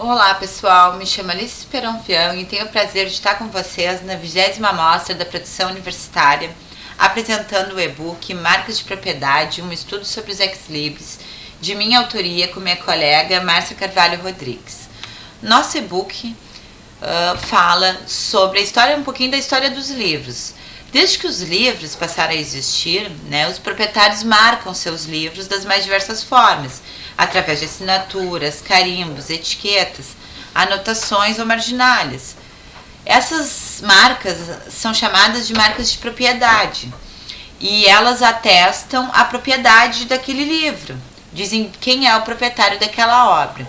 Olá pessoal, me chamo Alice Peronfian e tenho o prazer de estar com vocês na 20ª Mostra da Produção Universitária, apresentando o e-book Marcas de Propriedade, um estudo sobre os ex-libris, de minha autoria com minha colega Márcia Carvalho Rodrigues. Nosso e-book fala sobre um pouquinho da história dos livros. Desde que os livros passaram a existir, os proprietários marcam seus livros das mais diversas formas, através de assinaturas, carimbos, etiquetas, anotações ou marginalis. Essas marcas são chamadas de marcas de propriedade e elas atestam a propriedade daquele livro, dizem quem é o proprietário daquela obra.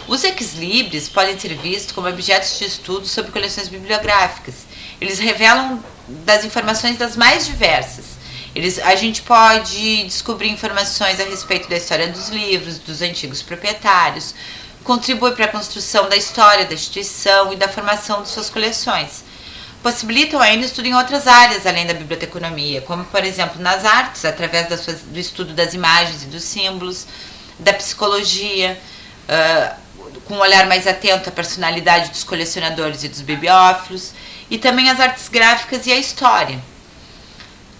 Os ex-libris podem ser vistos como objetos de estudo sobre coleções bibliográficas. Eles revelam das informações das mais diversas. A gente pode descobrir informações a respeito da história dos livros, dos antigos proprietários, contribui para a construção da história da instituição e da formação de suas coleções. Possibilitam ainda estudo em outras áreas além da biblioteconomia, como por exemplo nas artes, através do estudo das imagens e dos símbolos, da psicologia, com um olhar mais atento à personalidade dos colecionadores e dos bibliófilos, e também as artes gráficas e a história.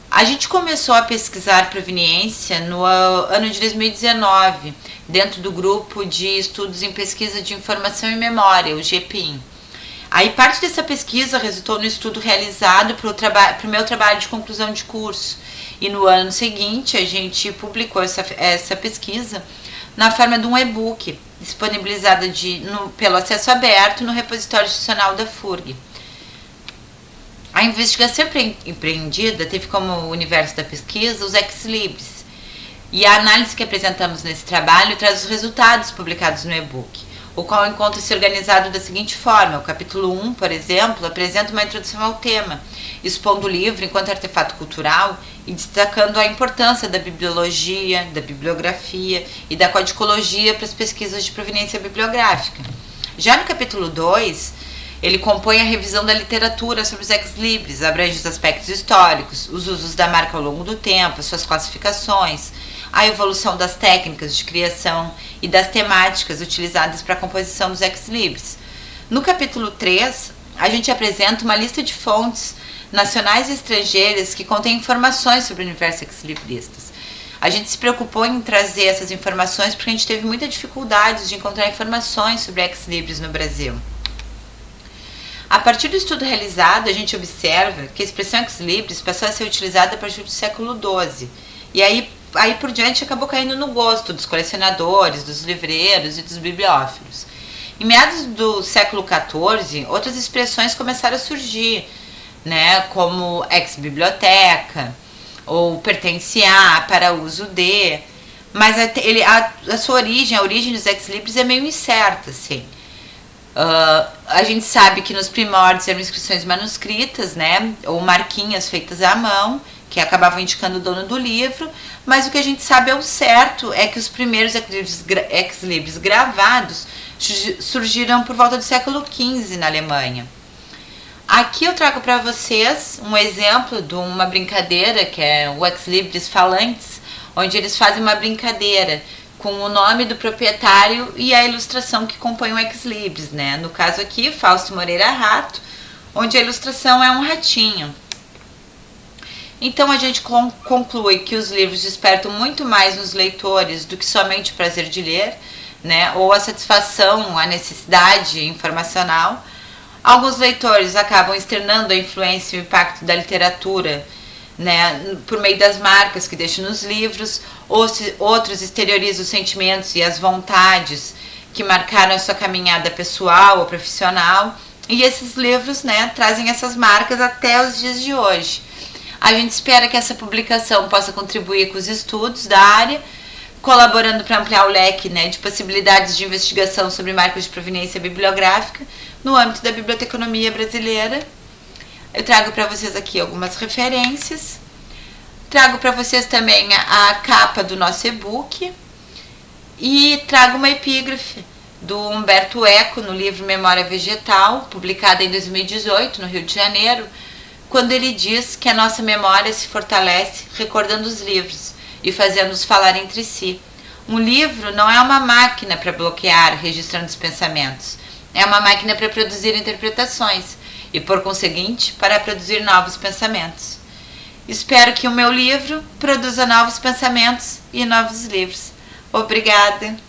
A gente começou a pesquisar proveniência no ano de 2019, dentro do grupo de estudos em pesquisa de informação e memória, o GPIM. Aí parte dessa pesquisa resultou no estudo realizado para o meu trabalho de conclusão de curso. E no ano seguinte a gente publicou essa pesquisa na forma de um e-book, disponibilizada pelo acesso aberto no repositório institucional da FURG. A investigação empreendida teve como universo da pesquisa os ex-libris, e a análise que apresentamos nesse trabalho traz os resultados publicados no e-book, o qual encontra-se organizado da seguinte forma. O capítulo 1, por exemplo, apresenta uma introdução ao tema, expondo o livro enquanto artefato cultural e destacando a importância da bibliologia, da bibliografia e da codicologia para as pesquisas de proveniência bibliográfica. Já no capítulo 2, ele compõe a revisão da literatura sobre os ex-libris, abrange os aspectos históricos, os usos da marca ao longo do tempo, as suas classificações, a evolução das técnicas de criação e das temáticas utilizadas para a composição dos ex-libris. No capítulo 3, a gente apresenta uma lista de fontes nacionais e estrangeiras que contém informações sobre o universo ex-libristas. A gente se preocupou em trazer essas informações porque a gente teve muita dificuldade de encontrar informações sobre ex-libris no Brasil. A partir do estudo realizado, a gente observa que a expressão ex-libris passou a ser utilizada a partir do século XII. E aí por diante acabou caindo no gosto dos colecionadores, dos livreiros e dos bibliófilos. Em meados do século XIV, outras expressões começaram a surgir, como ex-biblioteca, ou pertence a, para uso de, mas a sua origem, a origem dos ex-libris é meio incerta, assim. A gente sabe que nos primórdios eram inscrições manuscritas, ou marquinhas feitas à mão, que acabavam indicando o dono do livro, mas o que a gente sabe ao certo é que os primeiros ex-libris gravados surgiram por volta do século XV na Alemanha. Aqui eu trago para vocês um exemplo de uma brincadeira, que é o ex-libris falantes, onde eles fazem uma brincadeira com o nome do proprietário e a ilustração que compõe o ex-libris, No caso aqui, Fausto Moreira Rato, onde a ilustração é um ratinho. Então a gente conclui que os livros despertam muito mais nos leitores do que somente o prazer de ler, ou a satisfação, a necessidade informacional. Alguns leitores acabam externando a influência e o impacto da literatura, por meio das marcas que deixam nos livros, outros exteriorizam os sentimentos e as vontades que marcaram a sua caminhada pessoal ou profissional, e esses livros trazem essas marcas até os dias de hoje. A gente espera que essa publicação possa contribuir com os estudos da área, colaborando para ampliar o leque de possibilidades de investigação sobre marcas de proveniência bibliográfica no âmbito da biblioteconomia brasileira. Eu trago para vocês aqui algumas referências. Trago para vocês também a capa do nosso e-book. E trago uma epígrafe do Humberto Eco no livro Memória Vegetal, publicada em 2018, no Rio de Janeiro, quando ele diz que a nossa memória se fortalece recordando os livros e fazendo-os falar entre si, Um livro não é uma máquina para bloquear, registrando os pensamentos. É uma máquina para produzir interpretações e, por conseguinte, para produzir novos pensamentos. Espero que o meu livro produza novos pensamentos e novos livros. Obrigada!